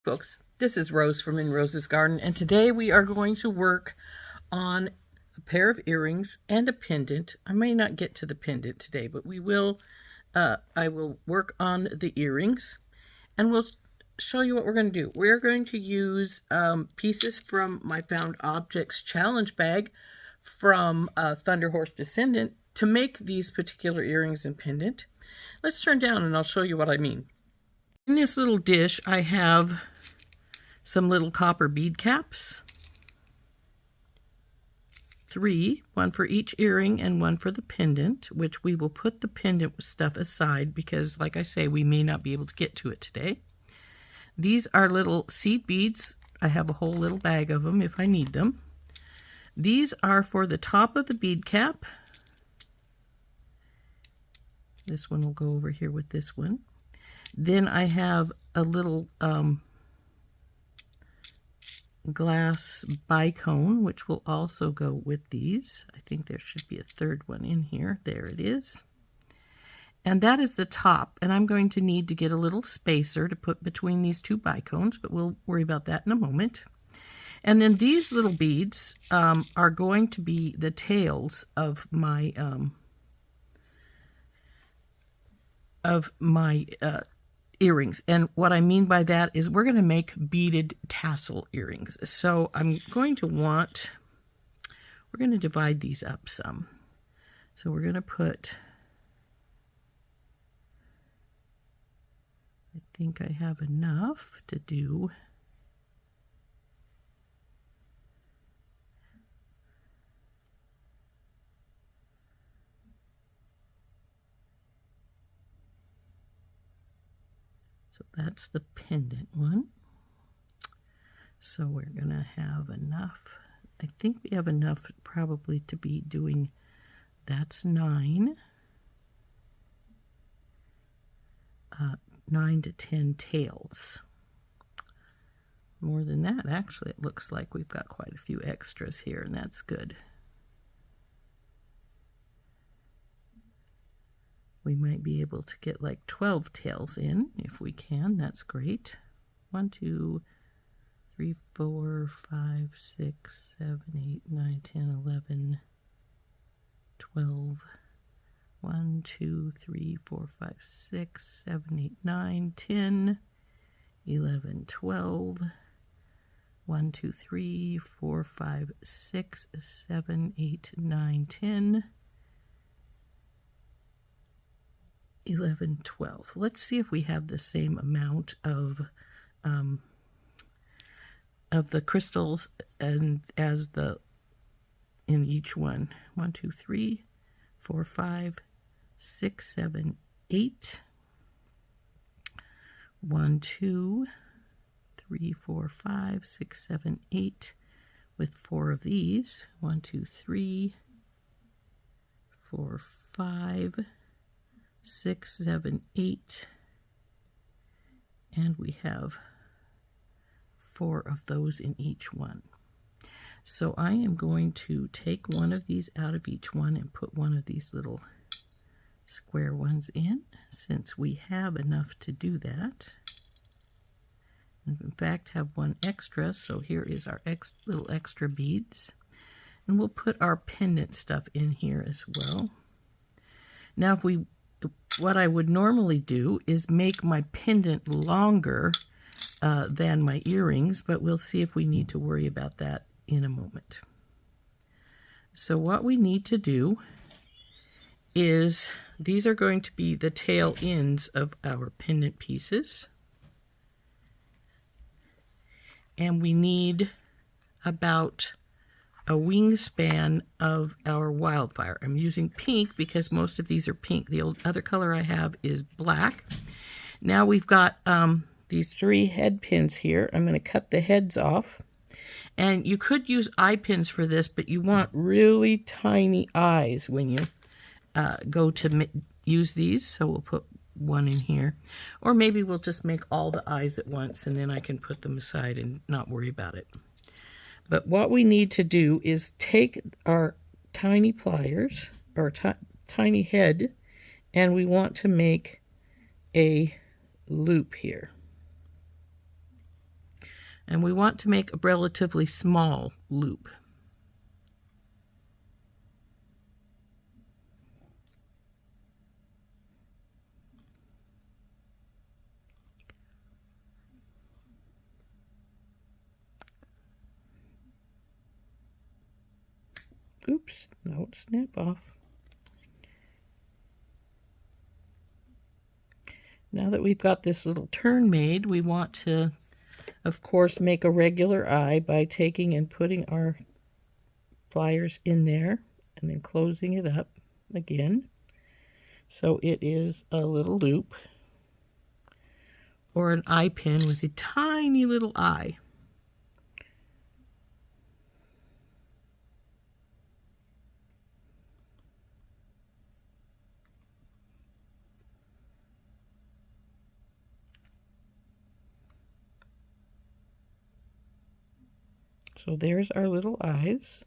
Folks, this is Rose from In Rose's Garden, and today we are going to work on a pair of earrings and a pendant. I may not get to the pendant today, but we will. I will work on the earrings, and we'll show you what we're going to do. We're going to use pieces from my Found Objects challenge bag from Thunderhorse Descendant to make these particular earrings and pendant. Let's turn down and I'll show you what I mean. In this little dish, I have some little copper bead caps. 3, one for each earring and one for the pendant, which we will put the pendant stuff aside because, like I say, we may not be able to get to it today. These are little seed beads. I have a whole little bag of them if I need them. These are for the top of the bead cap. This one will go over here with this one. Then I have a little glass bicone, which will also go with these. I think there should be a third one in here. There it is. And that is the top. And I'm going to need to get a little spacer to put between these two bicones, but we'll worry about that in a moment. And then these little beads are going to be the tails of my earrings. And what I mean by that is we're going to make beaded tassel earrings. So we're going to divide these up some. So we're going to put, I think I have enough to do. So that's the pendant one. So we're going to have enough. I think we have enough probably to be doing, that's 9. 9 to 10 tails. More than that, actually, it looks like we've got quite a few extras here, and that's good. We might be able to get like 12 tails in if we can. That's great. 1, 2, 3, 4, 5, 6, 7, 8, 9, 10, 11, 12. 1, 2, 3, 4, 5, 6, 7, 8, 9, 10, 11, 12. 1, 2, 3, 4, 5, 6, 7, 8, 9, 10. 11, 12. Let's see if we have the same amount of the crystals and as in each one. 1, 2, 3, 4, 5, 6, 7, 8. 1, 2, 3, 4, 5, 6, 7, 8 with 4 of these. 1, 2, 3, 4, 5, 6, 7, 8, and we have 4 of those in each one. So I am going to take one of these out of each one and put one of these little square ones in, since we have enough to do that. And in fact, have one extra, so here is our little extra beads. And we'll put our pendant stuff in here as well. Now, what I would normally do is make my pendant longer than my earrings, but we'll see if we need to worry about that in a moment. So what we need to do is, these are going to be the tail ends of our pendant pieces. And we need about a wingspan of our wildfire. I'm using pink because most of these are pink. The other color I have is black. Now we've got these 3 head pins here. I'm going to cut the heads off. And you could use eye pins for this, but you want really tiny eyes when you go to use these. So we'll put one in here. Or maybe we'll just make all the eyes at once and then I can put them aside and not worry about it. But what we need to do is take our tiny pliers, or tiny head, and we want to make a loop here. And we want to make a relatively small loop. Oops, don't snap off. Now that we've got this little turn made, we want to, of course, make a regular eye by taking and putting our pliers in there and then closing it up again. So it is a little loop or an eye pin with a tiny little eye. So there's our little eyes.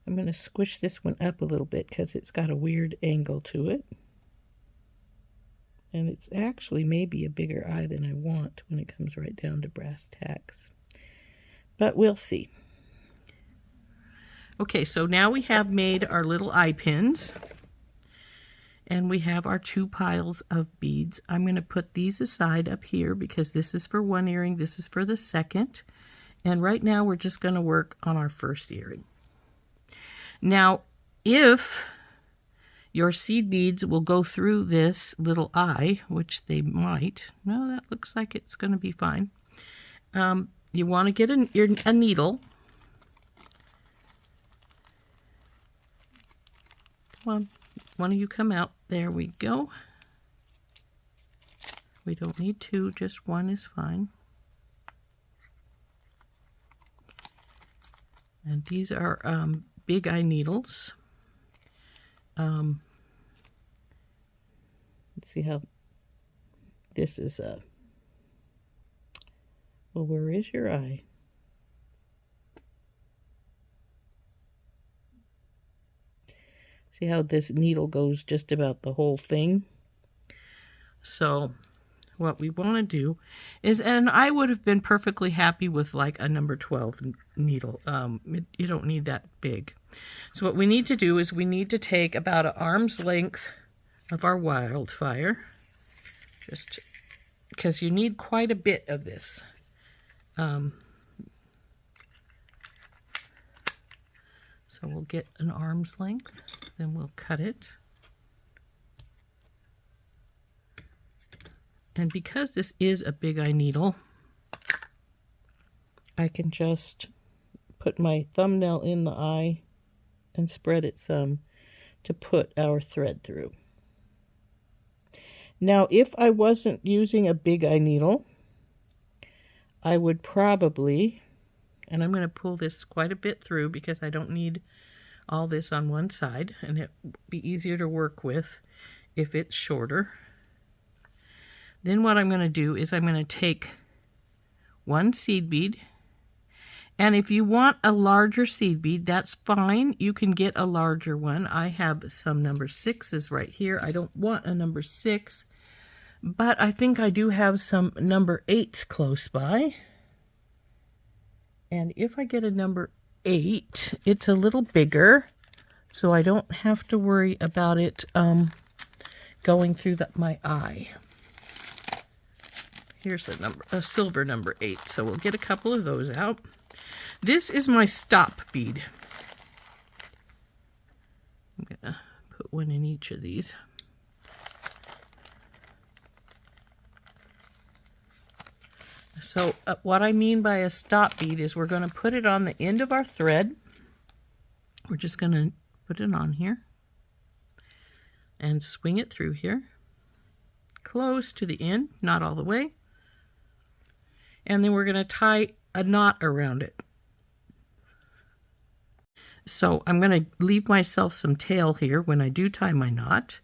I'm going to squish this one up a little bit because it's got a weird angle to it. And it's actually maybe a bigger eye than I want when it comes right down to brass tacks. But we'll see. Okay, so now we have made our little eye pins. And we have our 2 piles of beads. I'm going to put these aside up here because this is for one earring, this is for the second. And right now we're just going to work on our first earring. Now, if your seed beads will go through this little eye, which they might, no, that looks like it's going to be fine. You want to get a needle. Come on, one of you come out. There we go. We don't need 2, just 1 is fine. And these are big eye needles. Let's see how this is well, where is your eye? See how this needle goes just about the whole thing? So what we want to do is, and I would have been perfectly happy with like a number 12 needle. You don't need that big. So what we need to do is we need to take about an arm's length of our wildfire, just because you need quite a bit of this. So we'll get an arm's length, then we'll cut it. And because this is a big eye needle, I can just put my thumbnail in the eye and spread it some to put our thread through. Now, if I wasn't using a big eye needle, I would probably, and I'm going to pull this quite a bit through because I don't need all this on one side, and it would be easier to work with if it's shorter. Then what I'm going to do is I'm going to take 1 seed bead, and if you want a larger seed bead, that's fine. You can get a larger one. I have some number 6s right here. I don't want a number 6, but I think I do have some number 8s close by. And if I get a number 8, it's a little bigger, so I don't have to worry about it going through my eye. Here's a silver number 8, so we'll get a couple of those out. This is my stop bead. I'm going to put one in each of these. So what I mean by a stop bead is we're going to put it on the end of our thread. We're just going to put it on here and swing it through here, close to the end, not all the way. And then we're going to tie a knot around it. So I'm going to leave myself some tail here when I do tie my knot,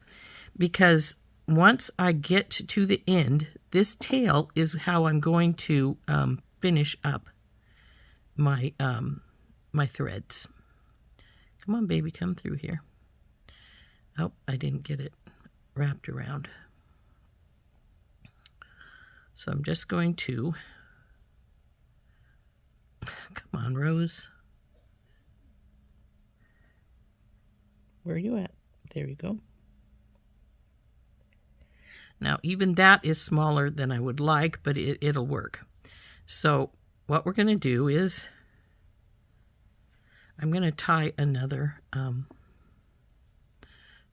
because once I get to the end, this tail is how I'm going to finish up my my threads. Come on, baby, come through here. Oh, I didn't get it wrapped around. So I'm just going to Come on, Rose. Where are you at? There you go. Now, even that is smaller than I would like, but it'll work. So what we're going to do is I'm going to tie another,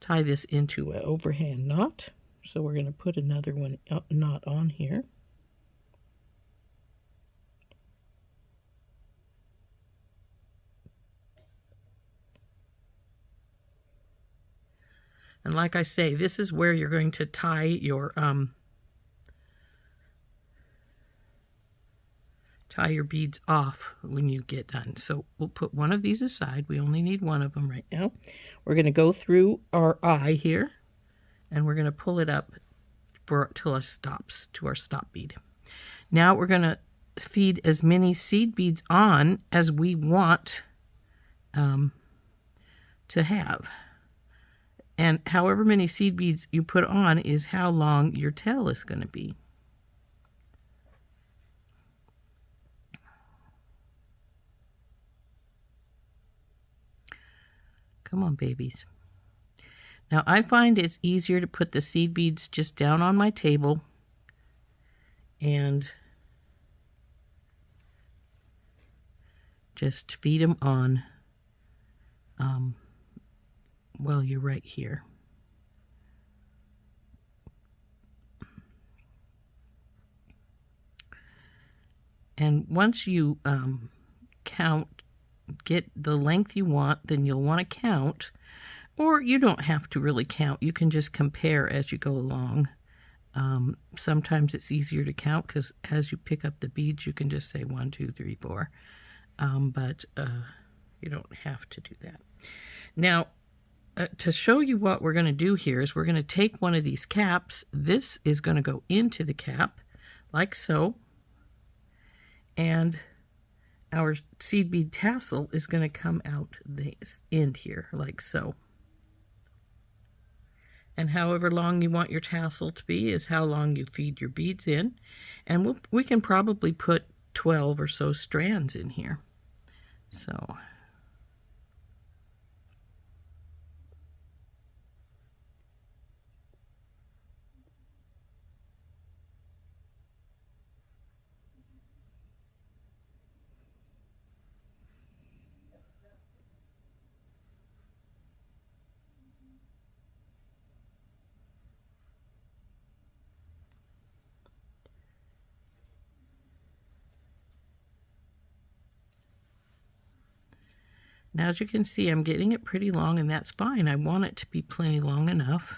tie this into an overhand knot. So we're going to put another one knot on here. And like I say, this is where you're going to tie your beads off when you get done. So we'll put one of these aside. We only need one of them right now. We're going to go through our eye here, and we're going to pull it up till it stops to our stop bead. Now we're going to feed as many seed beads on as we want to have. And however many seed beads you put on is how long your tail is going to be. Come on, babies. Now, I find it's easier to put the seed beads just down on my table and just feed them on while you're right here. And once you get the length you want, then you'll want to count, or you don't have to really count. You can just compare as you go along. Sometimes it's easier to count because as you pick up the beads, you can just say 1, 2, 3, 4. But you don't have to do that. Now, to show you what we're going to do here is we're going to take one of these caps. This is going to go into the cap like so. And our seed bead tassel is going to come out the end here like so. And however long you want your tassel to be is how long you feed your beads in. And we can probably put 12 or so strands in here. So now, as you can see, I'm getting it pretty long, and that's fine. I want it to be plenty long enough.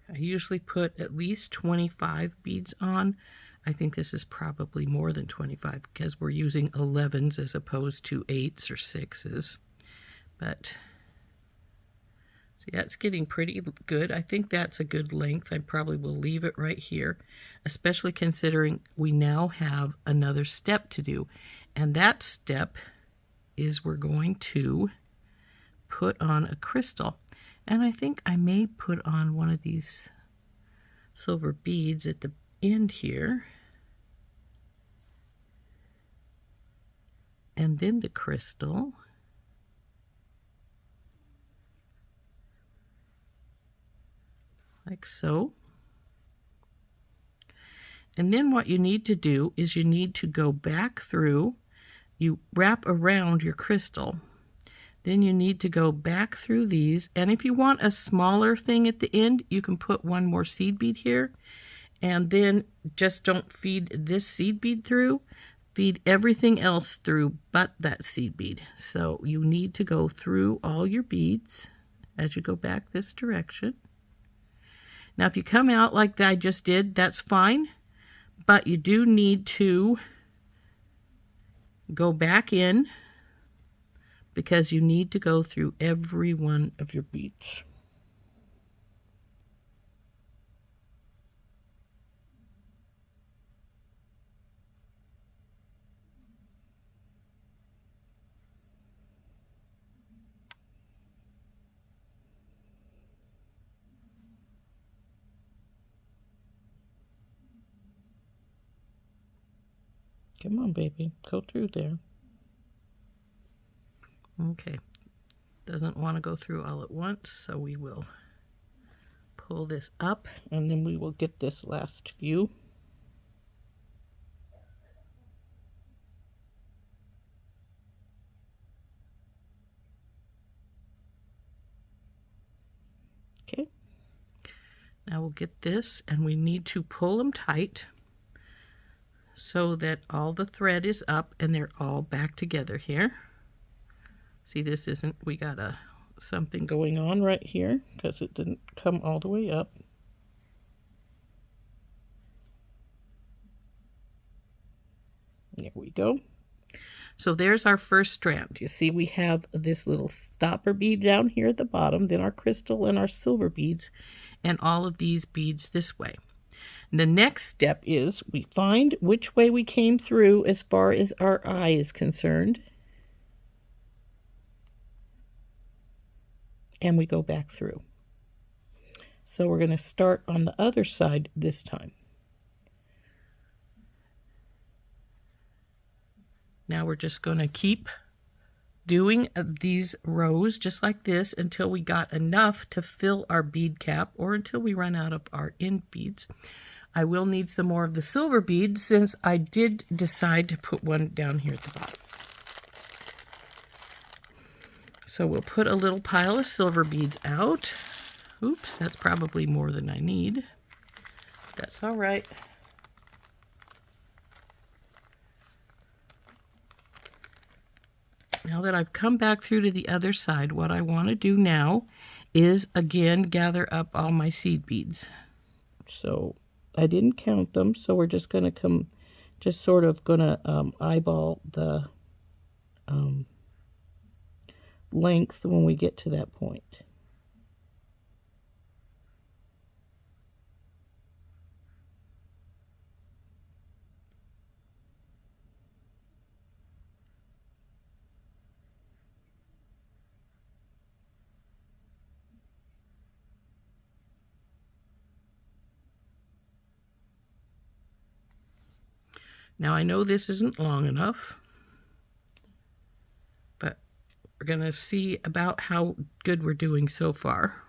I usually put at least 25 beads on. I think this is probably more than 25 because we're using 11s as opposed to 8s or 6s. But so yeah, it's getting pretty good. I think that's a good length. I probably will leave it right here, especially considering we now have another step to do. And that step is we're going to put on a crystal. And I think I may put on one of these silver beads at the end here. And then the crystal. Like so. And then what you need to do is you need to go back through, you wrap around your crystal. Then you need to go back through these. And if you want a smaller thing at the end, you can put one more seed bead here. And then just don't feed this seed bead through. Feed everything else through but that seed bead. So you need to go through all your beads as you go back this direction. Now if you come out like I just did, that's fine. But you do need to go back in because you need to go through every one of your beads. Come on, baby, go through there. Okay, doesn't want to go through all at once, so we will pull this up and then we will get this last few. Okay, now we'll get this, and we need to pull them tight so that all the thread is up and they're all back together here. See, this isn't, we got something going on right here because it didn't come all the way up. There we go. So there's our first strand. You see we have this little stopper bead down here at the bottom, then our crystal and our silver beads, and all of these beads this way. And the next step is we find which way we came through as far as our eye is concerned. And we go back through. So we're going to start on the other side this time. Now we're just going to keep doing these rows just like this until we got enough to fill our bead cap, or until we run out of our end beads. I will need some more of the silver beads since I did decide to put one down here at the bottom. So we'll put a little pile of silver beads out. Oops, that's probably more than I need. That's all right. Now that I've come back through to the other side, what I want to do now is again gather up all my seed beads. So I didn't count them, so we're just going to sort of going to eyeball the length when we get to that point. Now I know this isn't long enough, but we're going to see about how good we're doing so far.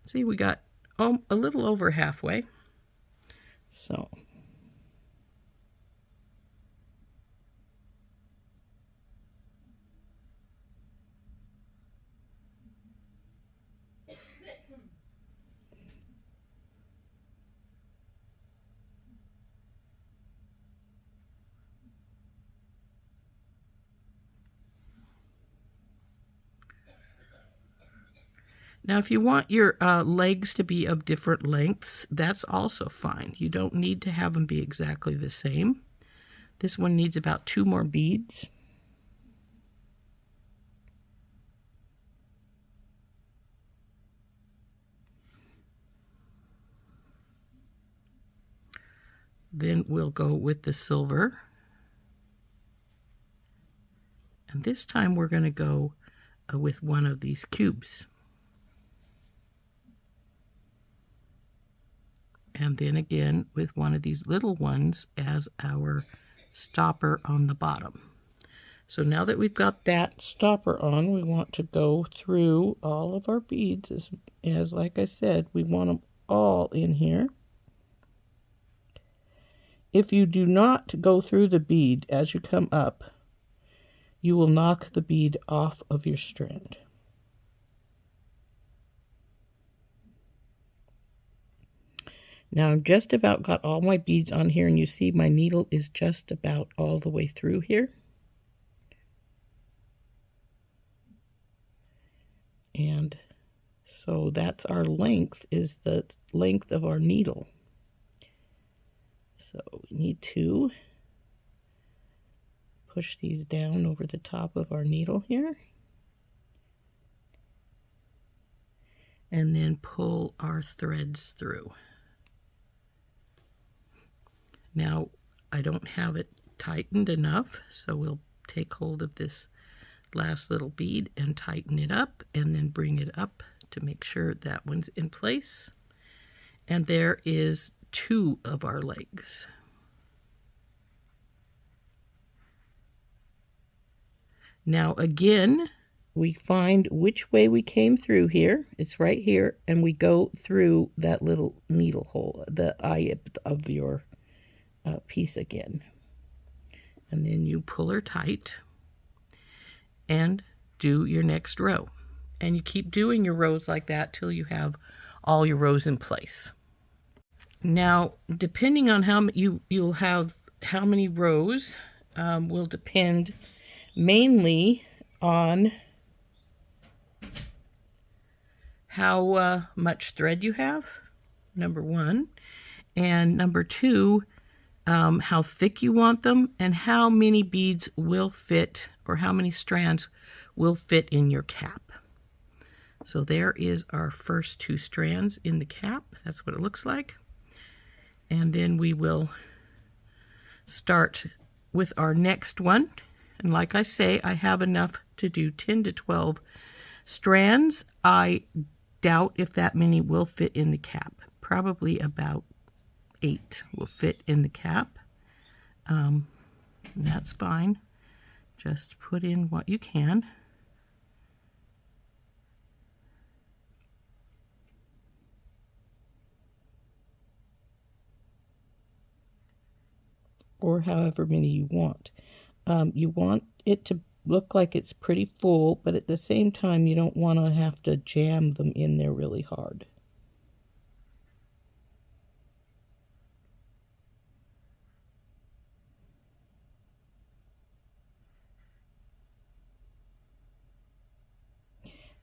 See, we got a little over halfway. So now, if you want your legs to be of different lengths, that's also fine. You don't need to have them be exactly the same. This one needs about 2 more beads. Then we'll go with the silver. And this time we're going to go with one of these cubes. And then again with one of these little ones as our stopper on the bottom. So now that we've got that stopper on, we want to go through all of our beads as like I said, we want them all in here. If you do not go through the bead as you come up, you will knock the bead off of your strand. Now I've just about got all my beads on here, and you see my needle is just about all the way through here. And so that's our length, is the length of our needle. So we need to push these down over the top of our needle here. And then pull our threads through. Now, I don't have it tightened enough, so we'll take hold of this last little bead and tighten it up, and then bring it up to make sure that one's in place. And there is 2 of our legs. Now again, we find which way we came through here. It's right here, and we go through that little needle hole, the eye of your piece again. And then you pull her tight and do your next row. And you keep doing your rows like that till you have all your rows in place. Now, depending on how you'll have how many rows will depend mainly on how much thread you have, number one, and number two, how thick you want them, and how many beads will fit, or how many strands will fit in your cap. So there is our first 2 strands in the cap. That's what it looks like. And then we will start with our next one. And like I say, I have enough to do 10 to 12 strands. I doubt if that many will fit in the cap. Probably about 8 will fit in the cap. That's fine. Just put in what you can. Or however many you want. You want it to look like it's pretty full, but at the same time, you don't want to have to jam them in there really hard.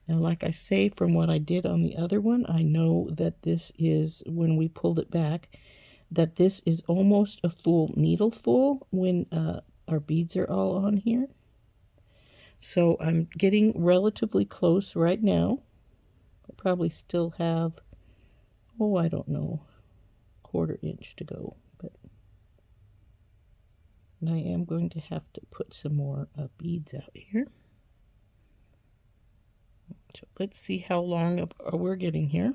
Now, like I say, from what I did on the other one, I know that this is, when we pulled it back, that this is almost a full needle full when our beads are all on here. So I'm getting relatively close right now. I probably still have, oh, I don't know, 1/4 inch to go. But I am going to have to put some more beads out here. So let's see how long we're getting here.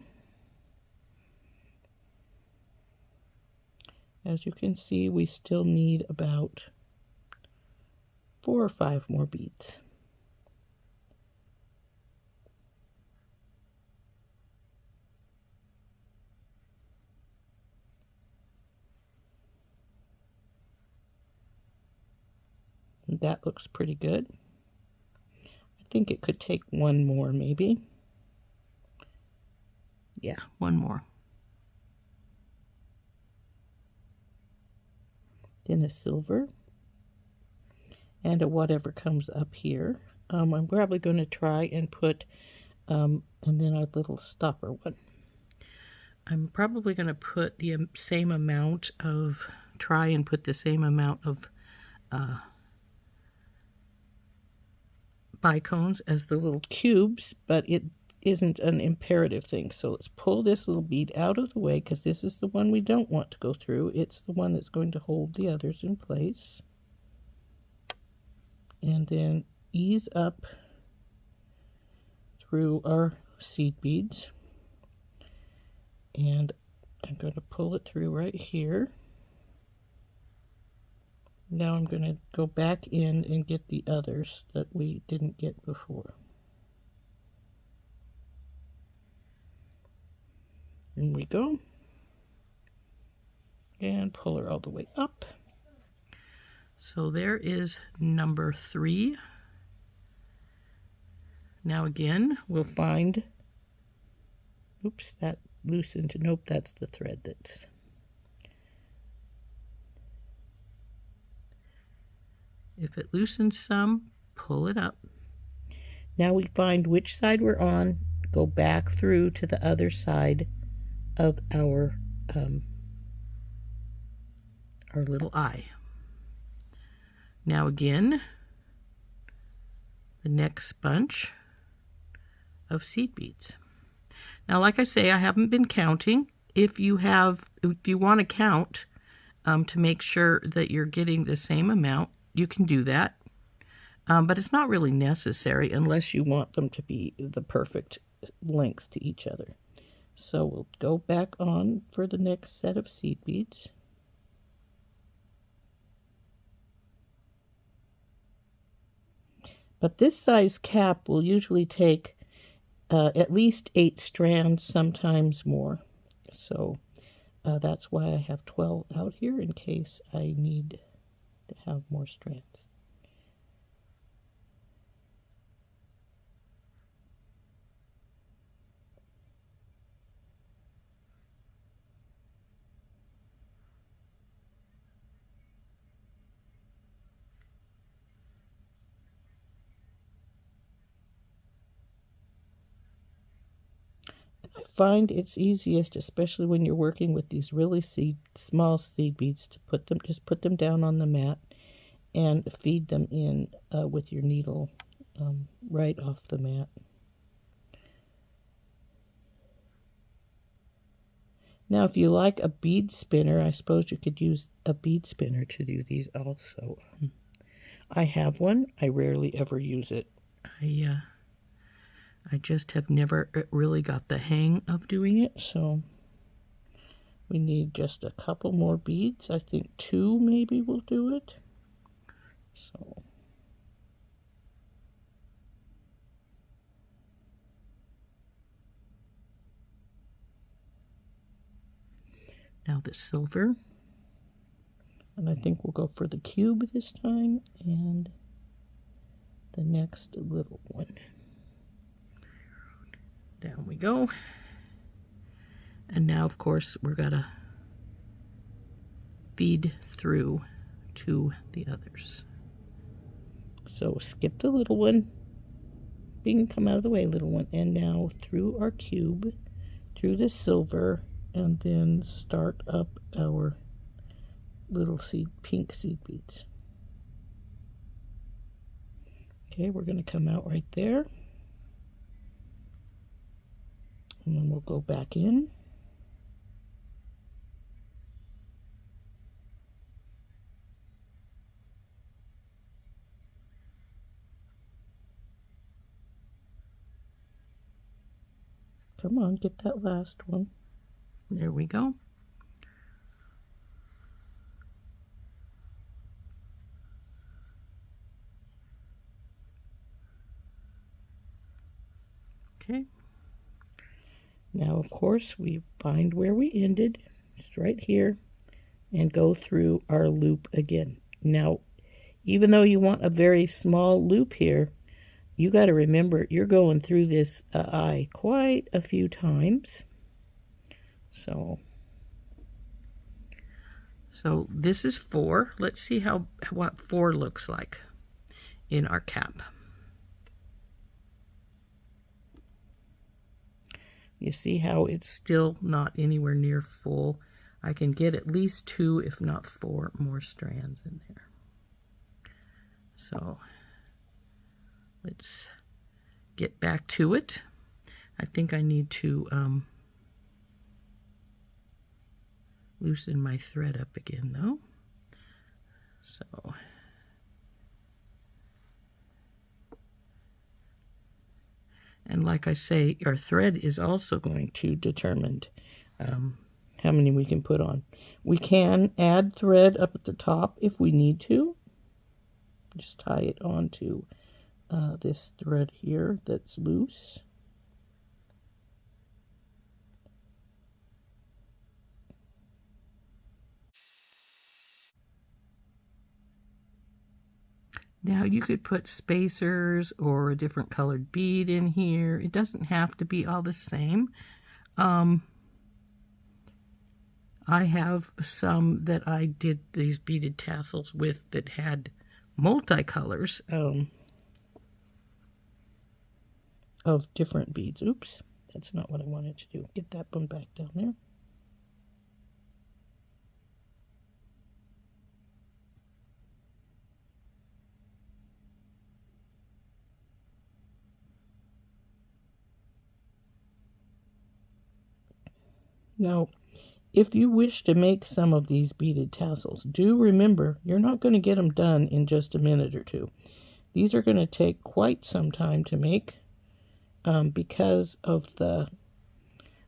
As you can see, we still need about 4 or 5 more beads. And that looks pretty good. I think it could take 1 more maybe. Yeah, 1 more. Then a silver, and a whatever comes up here. I'm probably going to try and put, and then a little stopper one. I'm probably going to put the same amount of, try and put the same amount of bicones as the little cubes, but it isn't an imperative thing. So let's pull this little bead out of the way, because this is the one we don't want to go through. It's the one that's going to hold the others in place. And then ease up through our seed beads. And I'm going to pull it through right here. Now I'm going to go back in and get the others that we didn't get before. In we go. And pull her all the way up. So there is number 3. Now again, we'll find, oops, that loosened. Nope, that's the thread that's, if it loosens some, pull it up. Now we find which side we're on, go back through to the other side of our little eye. Now again, the next bunch of seed beads. Now, like I say, I haven't been counting. If you want to count to make sure that you're getting the same amount, you can do that. But it's not really necessary unless you want them to be the perfect length to each other. So we'll go back on for the next set of seed beads. But this size cap will usually take at least 8 strands, sometimes more. So that's why I have 12 out here in case I need to have more strands. I find it's easiest, especially when you're working with these really small seed beads, to just put them down on the mat and feed them in with your needle right off the mat. Now, if you like a bead spinner, I suppose you could use a bead spinner to do these also. I have one. I rarely ever use it. I just have never really got the hang of doing it, so we need just a couple more beads. I think 2 maybe will do it. So now the silver, and I think we'll go for the cube this time, and the next little one. Down we go. And now, of course, we're gonna feed through to the others. So skip the little one. Bing, come out of the way, little one. And now through our cube, through the silver, and then start up our little pink seed beads. Okay, we're gonna come out right there. And then we'll go back in. Come on, get that last one. There we go. Okay. Now, of course, we find where we ended, just right here, and go through our loop again. Now, even though you want a very small loop here, you got to remember you're going through this eye quite a few times. So this is 4. Let's see what 4 looks like in our cap. You see how it's still not anywhere near full. I can get at least 2, if not 4 more strands in there. So let's get back to it. I think I need to loosen my thread up again though. So and like I say, our thread is also going to determine how many we can put on. We can add thread up at the top if we need to. Just tie it onto this thread here that's loose. Now you could put spacers or a different colored bead in here. It doesn't have to be all the same. I have some that I did these beaded tassels with that had multicolors of different beads. Oops, that's not what I wanted to do. Get that one back down there. Now, if you wish to make some of these beaded tassels, do remember you're not going to get them done in just a minute or 2. These are going to take quite some time to make because of the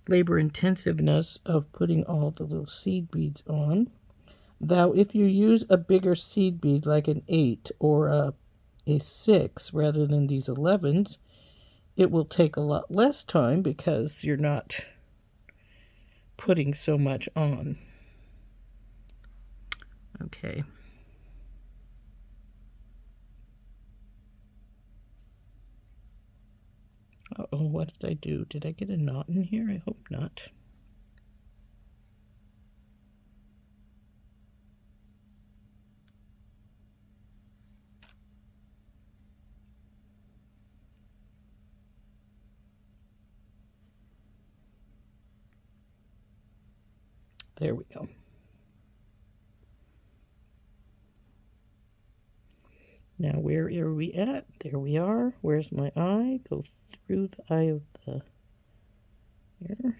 labor intensiveness of putting all the little seed beads on. Though if you use a bigger seed bead like an 8 or a a 6 rather than these 11s, it will take a lot less time because you're not putting so much on. Okay. Uh-oh, what did I do? Did I get a knot in here? I hope not. There we go. Now where are we at? There we are. Where's my eye? Go through the eye of the here.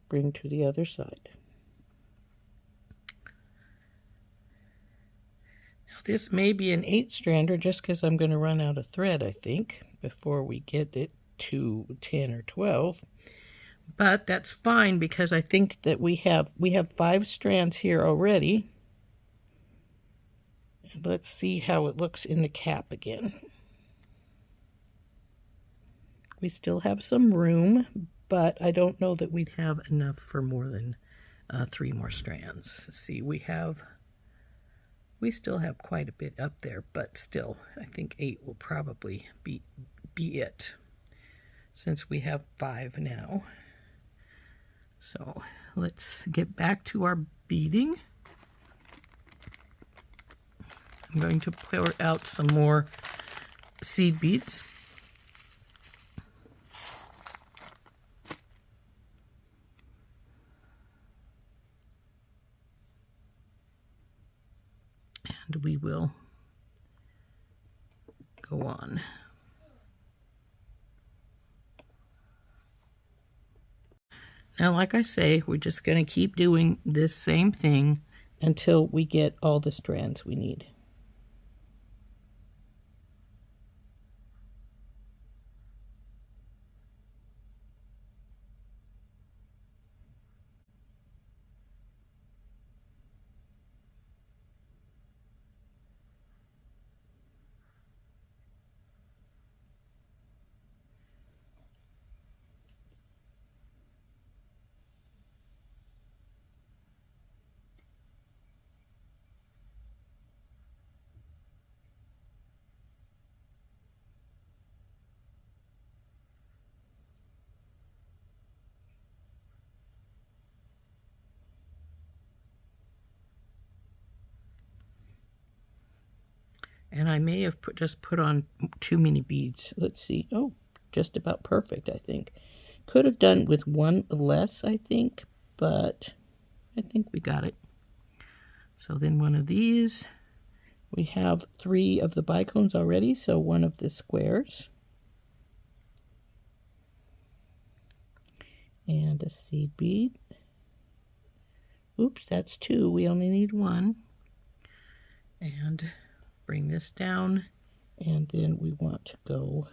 Bring to the other side. Now this may be an 8-strander just because I'm going to run out of thread, I think, before we get it to 10 or 12. But that's fine because I think that we have 5 strands here already. Let's see how it looks in the cap again. We still have some room, but I don't know that we'd have enough for more than 3 more strands. See, we still have quite a bit up there, but still, I think 8 will probably be it, since we have 5 now. So let's get back to our beading. I'm going to pour out some more seed beads. And we will go on. Now, like I say, we're just going to keep doing this same thing until we get all the strands we need. And I may have just put on too many beads. Let's see. Oh, just about perfect, I think. Could have done with 1 less, I think, but I think we got it. So then one of these. We have 3 of the bicones already, so 1 of the squares. And a seed bead. Oops, that's 2. We only need 1. And bring this down, and then we want to go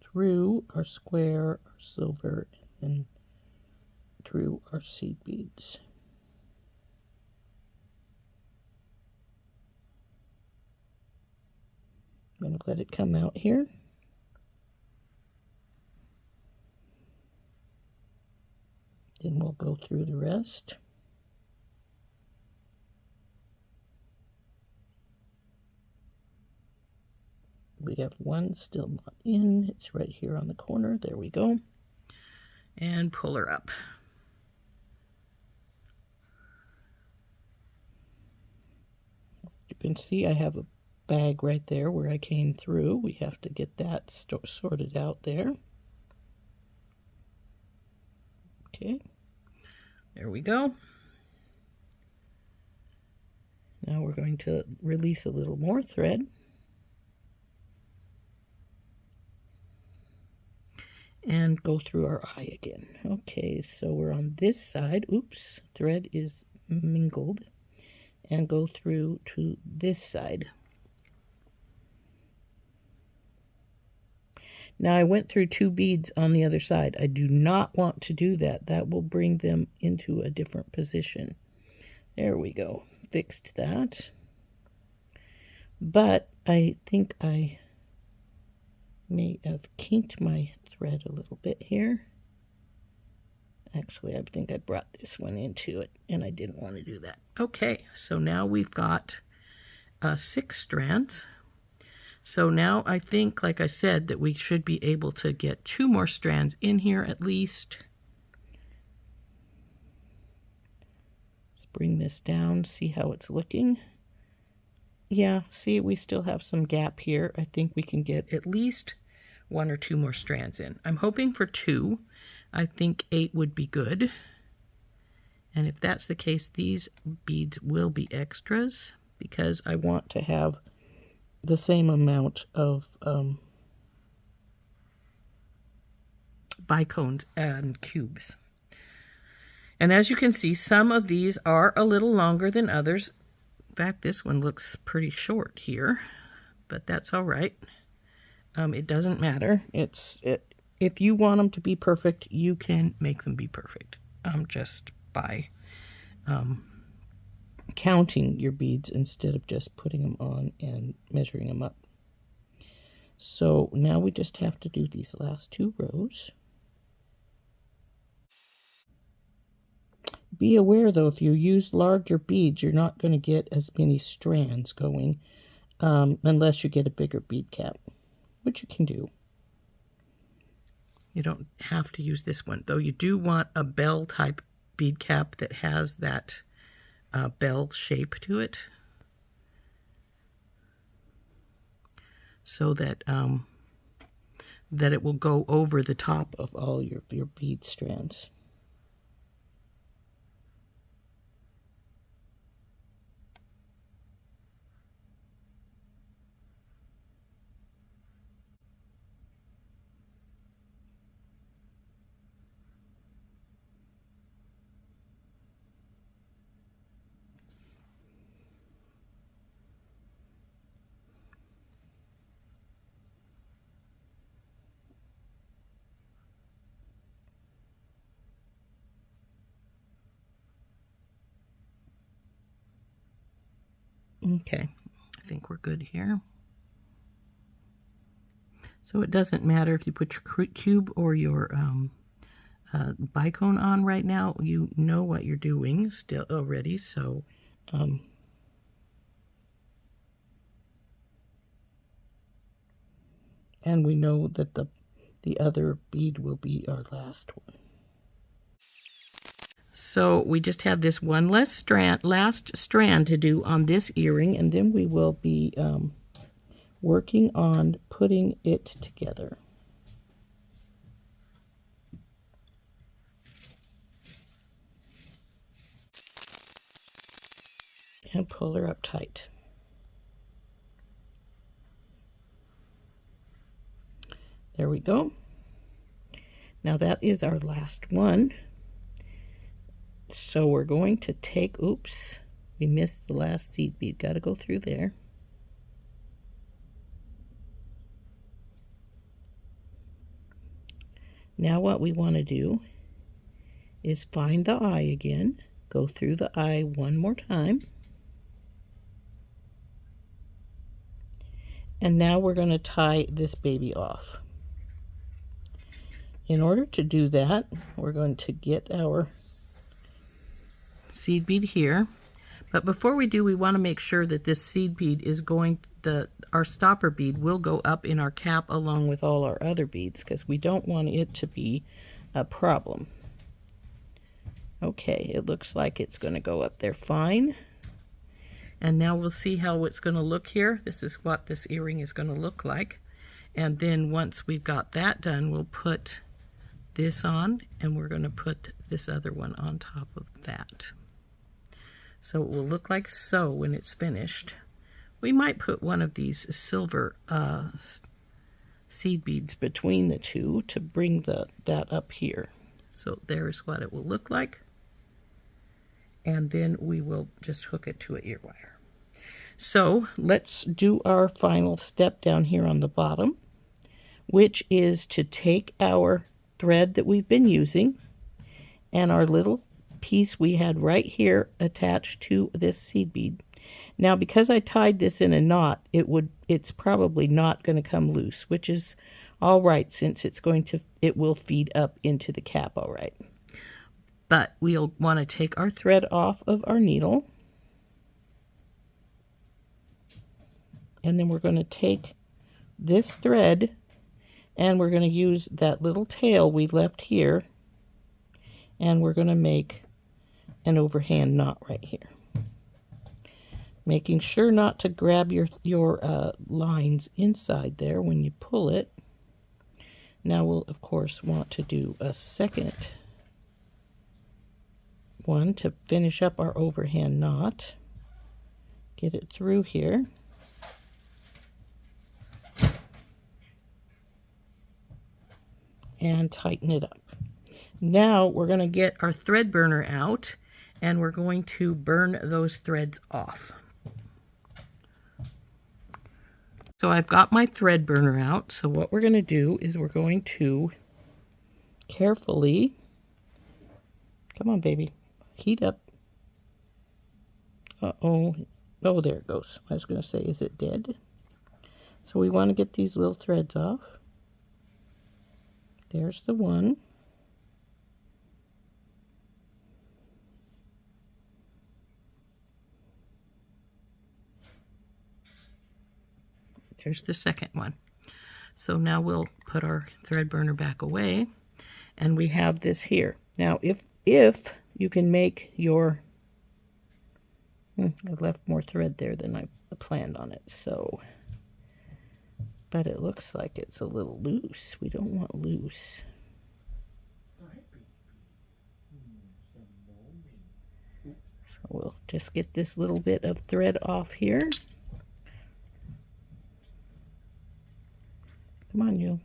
through our square, our silver, and then through our seed beads. I'm going to let it come out here. Then we'll go through the rest. We have 1 still not in. It's right here on the corner. There we go. And pull her up. You can see I have a bag right there where I came through. We have to get that sorted out there. Okay. There we go. Now we're going to release a little more thread. And go through our eye again. Okay, so we're on this side. Oops, thread is mingled. And go through to this side. Now I went through 2 beads on the other side. I do not want to do that. That will bring them into a different position. There we go. Fixed that. but I think I may have kinked my thread a little bit here. Actually, I think I brought this one into it, and I didn't want to do that. Okay, so now we've got 6 strands. So now I think, like I said, that we should be able to get 2 more strands in here at least. Let's bring this down, see how it's looking. Yeah, see, we still have some gap here. I think we can get at least 1 or 2 more strands in. I'm hoping for 2. I think 8 would be good. And if that's the case, these beads will be extras because I want to have the same amount of bicones and cubes. And as you can see, some of these are a little longer than others. In fact, this one looks pretty short here, but that's all right. It doesn't matter. If you want them to be perfect, you can make them be perfect. Just by counting your beads instead of just putting them on and measuring them up. So now we just have to do these last 2 rows. Be aware though, if you use larger beads, you're not going to get as many strands going unless you get a bigger bead cap, which you can do. You don't have to use this one, though you do want a bell type bead cap that has that bell shape to it, so that that it will go over the top of all your bead strands. Okay, I think we're good here. So it doesn't matter if you put your cube or your bicone on right now. You know what you're doing still already, so and we know that the other bead will be our last one. So we just have this one last strand to do on this earring, and then we will be working on putting it together. And pull her up tight. There we go. Now that is our last one. So we're going to take, oops, we missed the last seed bead. Got to go through there. Now what we want to do is find the eye again. Go through the eye one more time. And now we're going to tie this baby off. In order to do that, we're going to get our seed bead here. But before we do, we want to make sure that this seed bead is going, our stopper bead will go up in our cap along with all our other beads, because we don't want it to be a problem. Okay, it looks like it's going to go up there fine. And now we'll see how it's going to look here. This is what this earring is going to look like. And then once we've got that done, we'll put this on, and we're going to put this other one on top of that. So it will look like so when it's finished. We might put one of these silver seed beads between the two to bring that up here. So there's what it will look like. And then we will just hook it to an ear wire. So let's do our final step down here on the bottom, which is to take our thread that we've been using and our little piece we had right here attached to this seed bead. Now, because I tied this in a knot, it's probably not going to come loose, which is all right, since it will feed up into the cap all right. But we'll want to take our thread off of our needle. And then we're going to take this thread and we're going to use that little tail we left here, and we're going to make an overhand knot right here. Making sure not to grab your lines inside there when you pull it. Now we'll of course want to do a second one to finish up our overhand knot. Get it through here. And tighten it up. Now we're going to get our thread burner out, and we're going to burn those threads off. So I've got my thread burner out. So what we're going to do is we're going to carefully, come on baby, heat up. Uh-oh, oh there it goes. I was going to say, is it dead? So we want to get these little threads off. There's the one. There's the second one. So now we'll put our thread burner back away, and we have this here. Now if you can make your, I left more thread there than I planned on it, so, but it looks like it's a little loose. We don't want loose. So we'll just get this little bit of thread off here. Come on, you.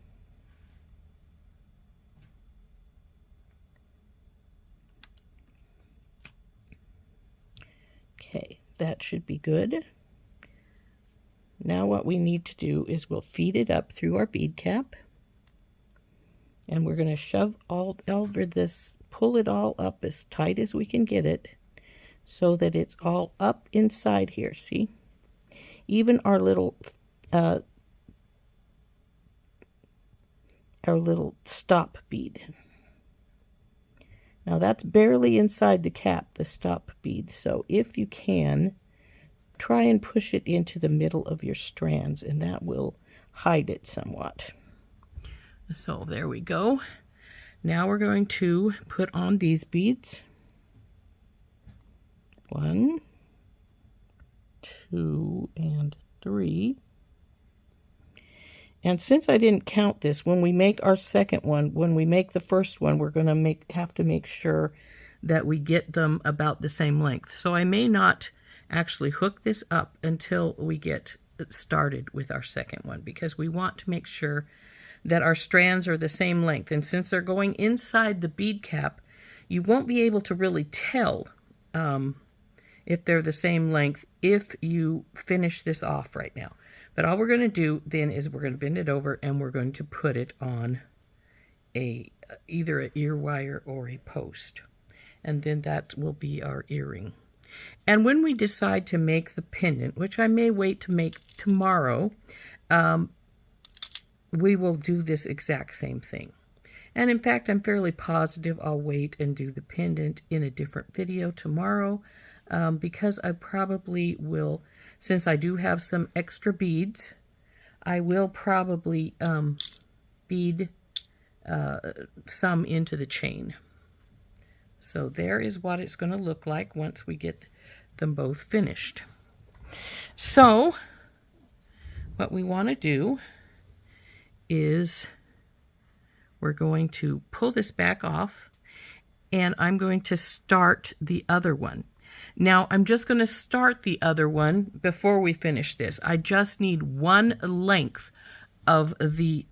Okay, that should be good. Now what we need to do is we'll feed it up through our bead cap, and we're going to shove all over this, pull it all up as tight as we can get it so that it's all up inside here. See, even our little stop bead. Now that's barely inside the cap, the stop bead. So if you can, try and push it into the middle of your strands, and that will hide it somewhat. So there we go. Now we're going to put on these beads. 1, 2, and 3. And since I didn't count this, when we make our second one, when we make the first one, we're going to have to make sure that we get them about the same length. So I may not actually hook this up until we get started with our second one, because we want to make sure that our strands are the same length. And since they're going inside the bead cap, you won't be able to really tell if they're the same length if you finish this off right now. But all we're going to do then is we're going to bend it over, and we're going to put it on either an ear wire or a post. And then that will be our earring. And when we decide to make the pendant, which I may wait to make tomorrow, we will do this exact same thing. And in fact, I'm fairly positive I'll wait and do the pendant in a different video tomorrow, because I probably will, since I do have some extra beads, I will probably bead some into the chain. So there is what it's going to look like once we get them both finished. So what we want to do is we're going to pull this back off, and I'm going to start the other one. Now I'm just going to start the other one before we finish this. I just need one length of the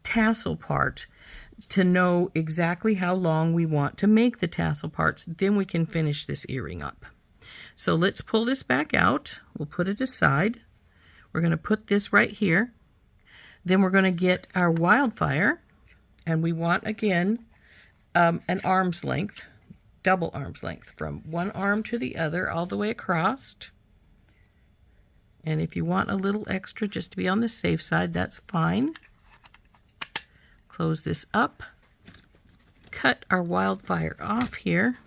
tassel part to know exactly how long we want to make the tassel parts. Then we can finish this earring up. So let's pull this back out. We'll put it aside. We're going to put this right here. Then we're going to get our wildfire, and we want again an arm's length, double arm's length, from one arm to the other all the way across. And if you want a little extra just to be on the safe side, that's fine. Close this up. Cut our wildfire off here.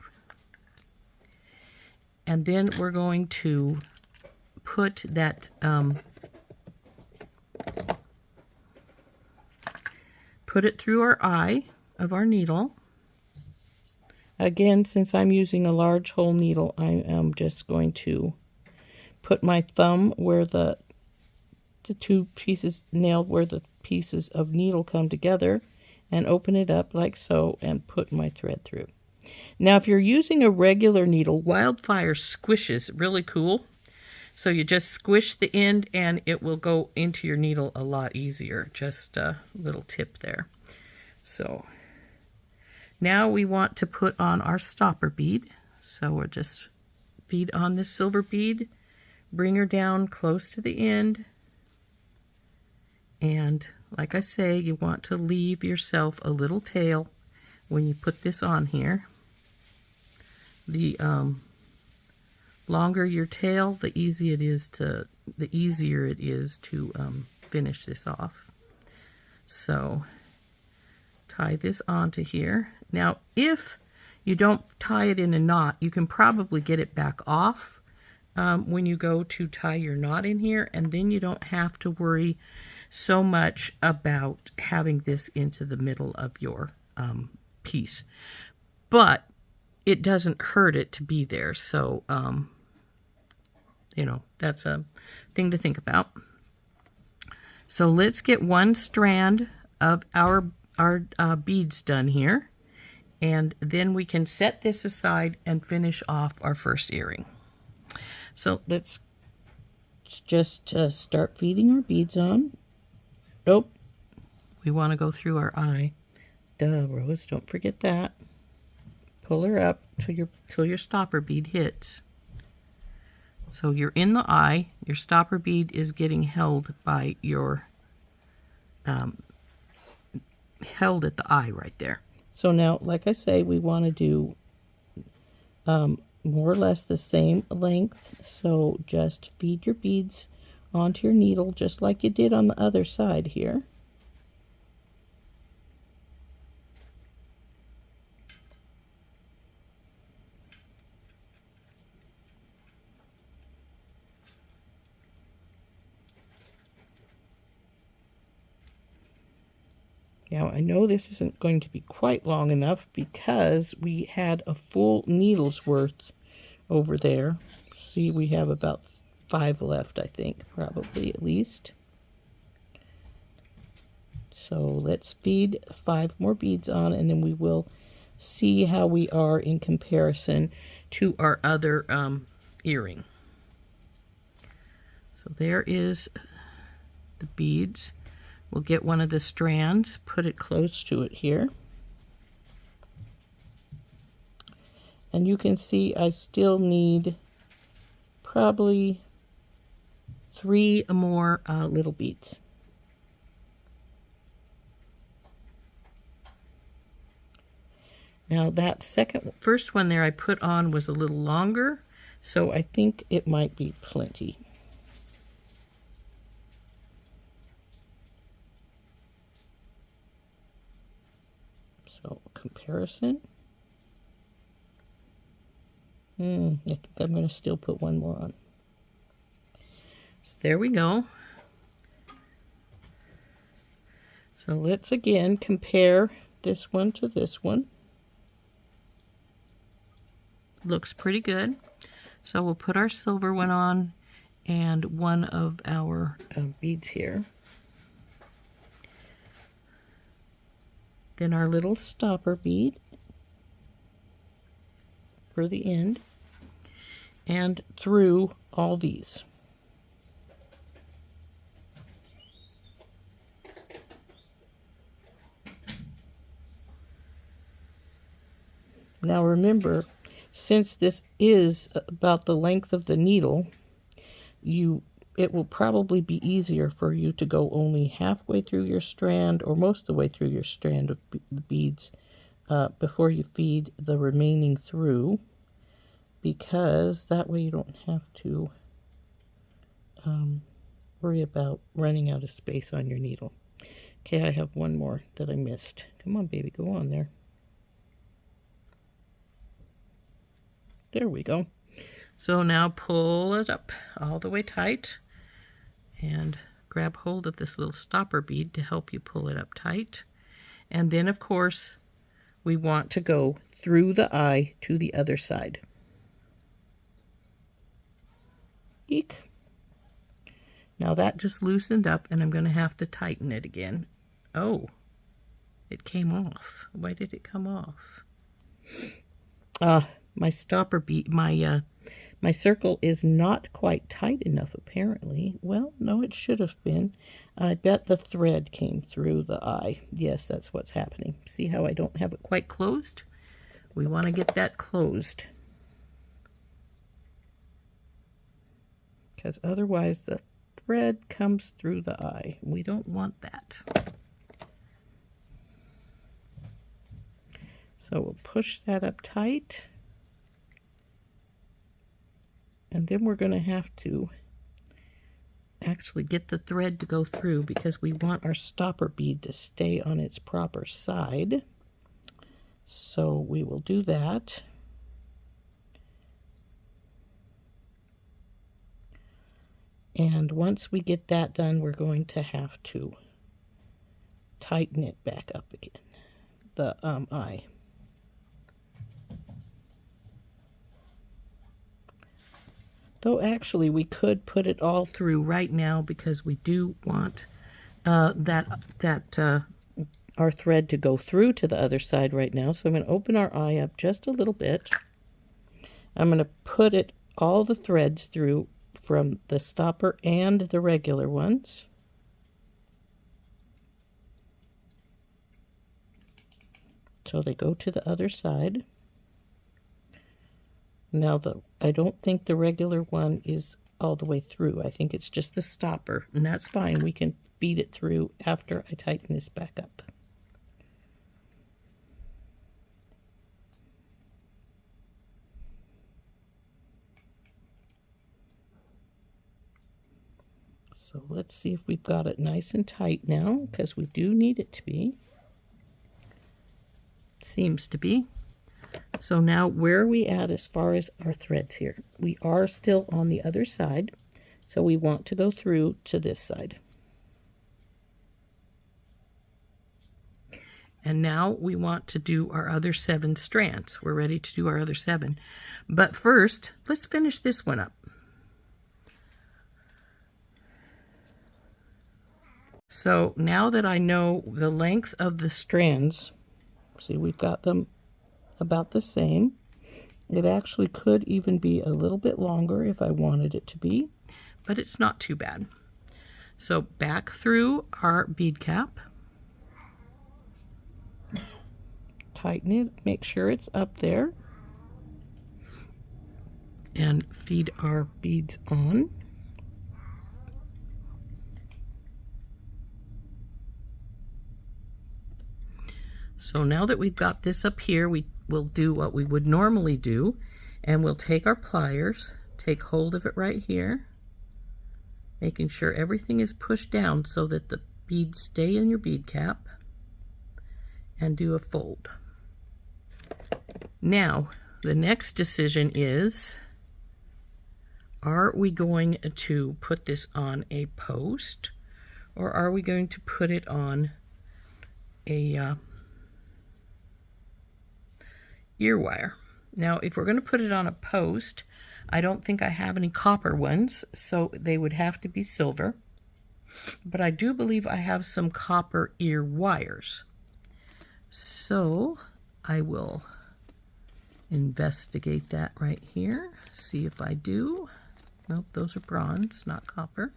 And then we're going to put that put it through our eye of our needle. Again, since I'm using a large hole needle, I am just going to put my thumb where the two pieces nailed where the pieces of needle come together and open it up like so and put my thread through. Now if you're using a regular needle, wildfire squishes really cool. So you just squish the end and it will go into your needle a lot easier. Just a little tip there. So now we want to put on our stopper bead. So we'll just feed on this silver bead, bring her down close to the end, and like I say, you want to leave yourself a little tail when you put this on here. The longer your tail, the easier it is to finish this off. So tie this onto here. Now if you don't tie it in a knot, you can probably get it back off when you go to tie your knot in here, and then you don't have to worry so much about having this into the middle of your piece. But it doesn't hurt it to be there, so you know, that's a thing to think about. So let's get one strand of our beads done here, and then we can set this aside and finish off our first earring. So let's just start feeding our beads on. Oh, we want to go through our eye. Duh, Rose, don't forget that. Pull her up till your stopper bead hits. So you're in the eye, your stopper bead is getting held by your, held at the eye right there. So now, like I say, we want to do more or less the same length. So just feed your beads onto your needle just like you did on the other side here. Now I know this isn't going to be quite long enough because we had a full needle's worth over there. See, we have about 5 left, I think, probably at least. So let's feed 5 more beads on, and then we will see how we are in comparison to our other earring. So there is the beads. We'll get one of the strands, put it close to it here. And you can see I still need probably 3 more little beads. Now that first one there I put on was a little longer, so I think it might be plenty. So comparison. I think I'm going to still put one more on. So there we go. So let's again compare this one to this one. Looks pretty good. So we'll put our silver one on and one of our beads here. Then our little stopper bead for the end, and through all these. Now remember, since this is about the length of the needle, it will probably be easier for you to go only halfway through your strand or most of the way through your strand of beads before you feed the remaining through, because that way you don't have to worry about running out of space on your needle. Okay, I have one more that I missed. Come on, baby, go on there. There we go. So now pull it up all the way tight and grab hold of this little stopper bead to help you pull it up tight. And then, of course, we want to go through the eye to the other side. Eek. Now that just loosened up, and I'm going to have to tighten it again. Oh, it came off. Why did it come off? My stopper bead, my circle is not quite tight enough, apparently. Well, no, it should have been. I bet the thread came through the eye. Yes, that's what's happening. See how I don't have it quite closed? We want to get that closed, because otherwise the thread comes through the eye. We don't want that. So we'll push that up tight. And then we're going to have to actually get the thread to go through, because we want our stopper bead to stay on its proper side. So we will do that. And once we get that done, we're going to have to tighten it back up again, the eye. Though actually we could put it all through right now, because we do want our thread to go through to the other side right now. So I'm going to open our eye up just a little bit. I'm going to put it all the threads through from the stopper and the regular ones. So they go to the other side. Now I don't think the regular one is all the way through. I think it's just the stopper, and that's fine. We can feed it through after I tighten this back up. So let's see if we've got it nice and tight now, because we do need it to be. Seems to be. So now where are we at as far as our threads here? We are still on the other side, so we want to go through to this side. And now we want to do our other 7 strands. We're ready to do our other 7. But first, let's finish this one up. So now that I know the length of the strands, see, we've got them about the same. It actually could even be a little bit longer if I wanted it to be, but it's not too bad. So back through our bead cap, tighten it, make sure it's up there, and feed our beads on. So now that we've got this up here, we will do what we would normally do, and we'll take our pliers, take hold of it right here, making sure everything is pushed down so that the beads stay in your bead cap, and do a fold. Now, the next decision is, are we going to put this on a post, or are we going to put it on a ear wire? Now, if we're going to put it on a post, I don't think I have any copper ones, so they would have to be silver. But I do believe I have some copper ear wires. So I will investigate that right here, see if I do. Nope, those are bronze, not copper.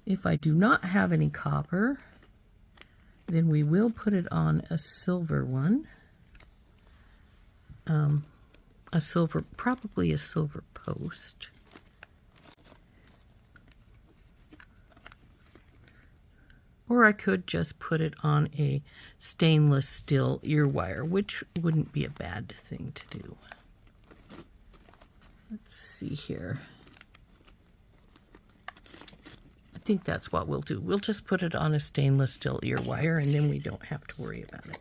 If I do not have any copper, then we will put it on a silver one. Probably a silver post. Or I could just put it on a stainless steel ear wire, which wouldn't be a bad thing to do. Let's see here. I think that's what we'll do. We'll just put it on a stainless steel ear wire, and then we don't have to worry about it.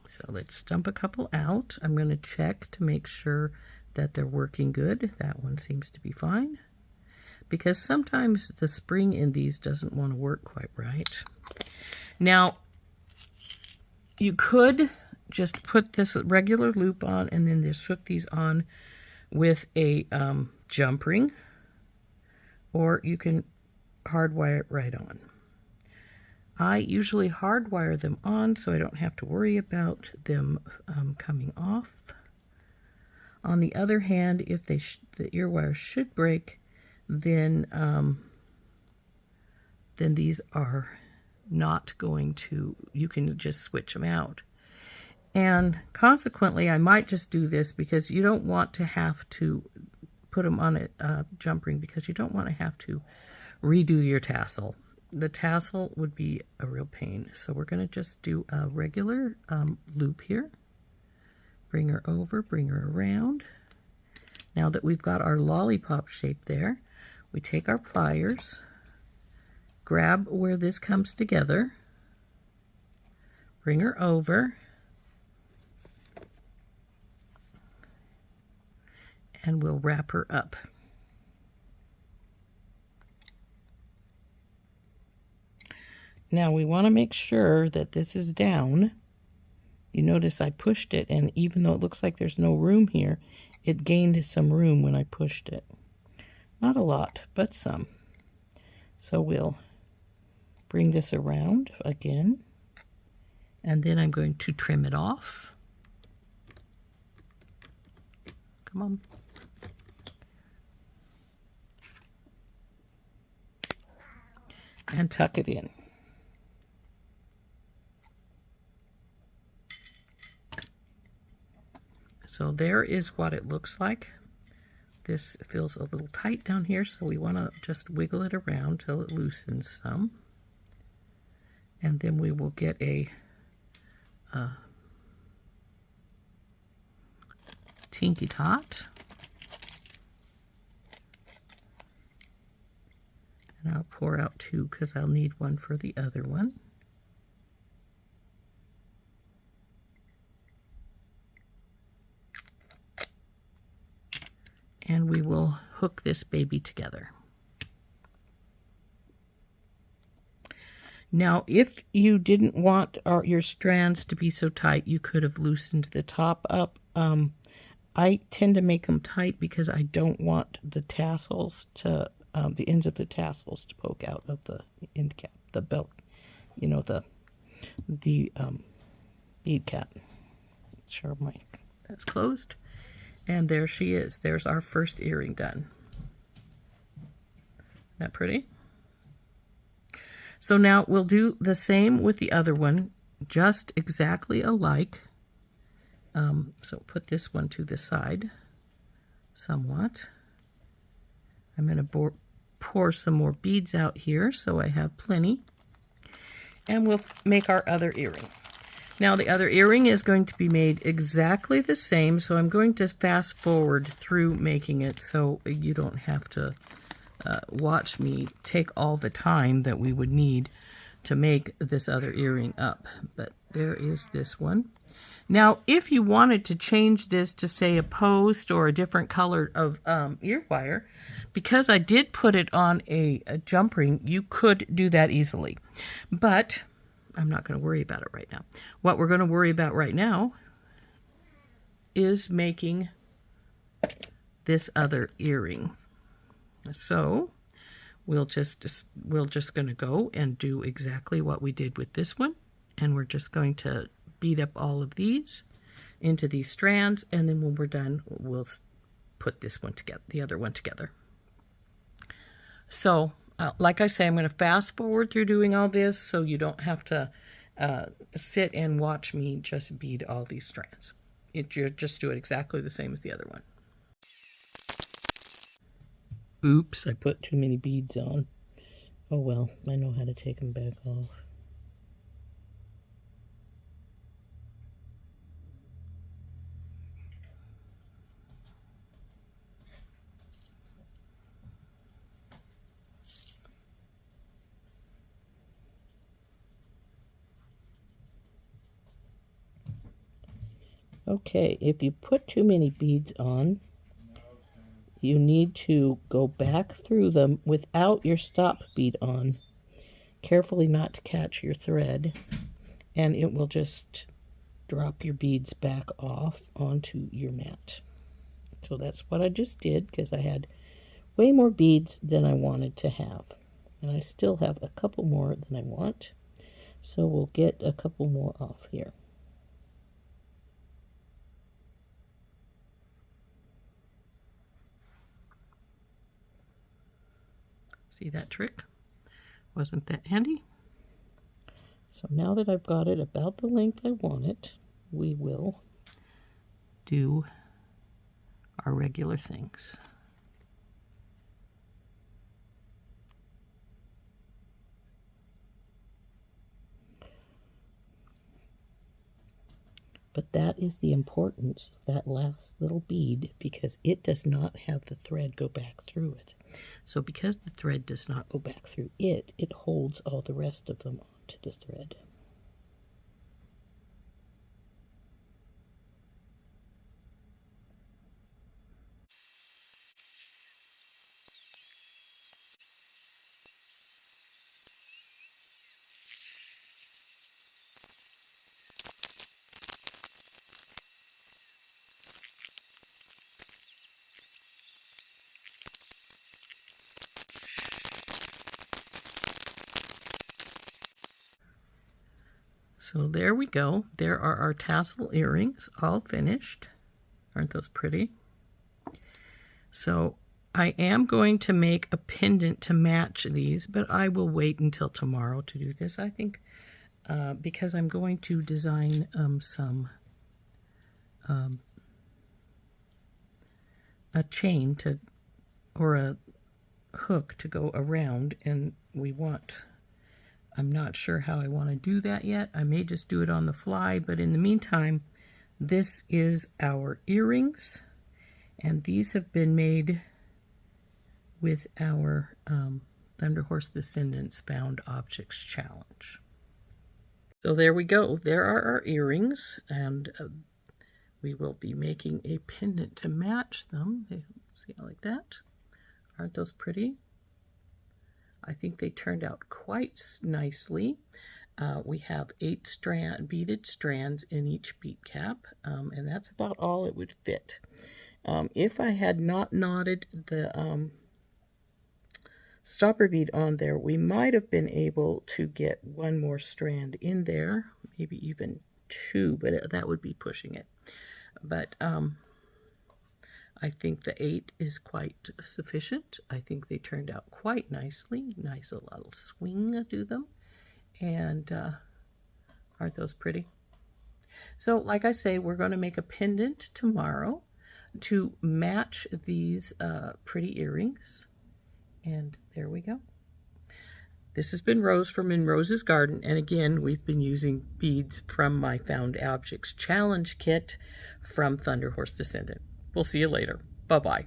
So let's stump a couple out. I'm going to check to make sure that they're working good. That one seems to be fine, because sometimes the spring in these doesn't want to work quite right. Now, you could just put this regular loop on and then just hook these on with a jump ring, or you can hardwire it right on. I usually hardwire them on so I don't have to worry about them coming off. On the other hand, if the ear wires should break, then these are not going to, you can just switch them out. And consequently, I might just do this because you don't want to have to put them on a jump ring, because you don't want to have to redo your tassel. The tassel would be a real pain. So we're going to just do a regular loop here. Bring her over, bring her around. Now that we've got our lollipop shape there, we take our pliers, grab where this comes together, bring her over, and we'll wrap her up. Now we want to make sure that this is down. You notice I pushed it, and even though it looks like there's no room here, it gained some room when I pushed it. Not a lot, but some. So we'll bring this around again, and then I'm going to trim it off. Come on. And tuck it in. So there is what it looks like. This feels a little tight down here, so we want to just wiggle it around till it loosens some. And then we will get a tinky tot. And I'll pour out two because I'll need one for the other one. And we will hook this baby together. Now, if you didn't want your strands to be so tight, you could have loosened the top up. I tend to make them tight because I don't want the tassels to, the ends of the tassels to poke out of the end cap, the belt, you know, the bead cap. Sure, that's closed. And there she is. There's our first earring done. Isn't that pretty? So now we'll do the same with the other one, just exactly alike. So put this one to the side somewhat. I'm going to pour some more beads out here so I have plenty. And we'll make our other earring. Now the other earring is going to be made exactly the same, so I'm going to fast forward through making it so you don't have to watch me take all the time that we would need to make this other earring up. But there is this one. Now, if you wanted to change this to, say, a post or a different color of ear wire, because I did put it on a jump ring, you could do that easily. But I'm not going to worry about it right now. What we're going to worry about right now is making this other earring. So we're just going to go and do exactly what we did with this one, and we're just going to bead up all of these into these strands, and then when we're done, we'll put this one together, the other one together. So like I say, I'm going to fast forward through doing all this so you don't have to sit and watch me just bead all these strands. You just do it exactly the same as the other one. Oops, I put too many beads on. Oh well, I know how to take them back off. Okay, if you put too many beads on, you need to go back through them without your stop bead on, carefully not to catch your thread, and it will just drop your beads back off onto your mat. So that's what I just did, because I had way more beads than I wanted to have. And I still have a couple more than I want. So we'll get a couple more off here. See that trick? Wasn't that handy? So now that I've got it about the length I want it, we will do our regular things. But that is the importance of that last little bead, because it does not have the thread go back through it. So because the thread does not go back through it, it holds all the rest of them onto the thread. So there we go. There are our tassel earrings all finished. Aren't those pretty? So I am going to make a pendant to match these, but I will wait until tomorrow to do this. I think because I'm going to design a chain to, or a hook to go around, and I'm not sure how I want to do that yet. I may just do it on the fly, but in the meantime, this is our earrings, and these have been made with our Thunderhorse Descendants Found Objects Challenge. So there we go. There are our earrings, and we will be making a pendant to match them. See, I like that. Aren't those pretty? I think they turned out quite nicely. We have 8 beaded strands in each bead cap, and that's about all it would fit. If I had not knotted the stopper bead on there, we might have been able to get one more strand in there, maybe even 2, but that would be pushing it. But I think the 8 is quite sufficient. I think they turned out quite nicely. Nice little swing to them. And aren't those pretty? So like I say, we're going to make a pendant tomorrow to match these pretty earrings. And there we go. This has been Rose from In Rose's Garden. And again, we've been using beads from my Found Objects Challenge kit from Thunderhorse Descendant. We'll see you later. Bye-bye.